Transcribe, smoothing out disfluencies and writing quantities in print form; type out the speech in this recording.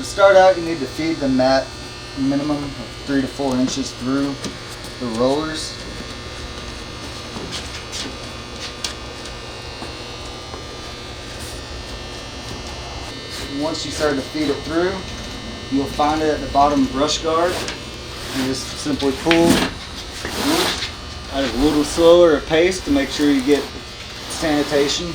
to start out, you need to feed the mat minimum of 3 to 4 inches through the rollers. Once you start to feed it through, you'll find it at the bottom brush guard. You just simply pull at a little slower pace to make sure you get sanitation.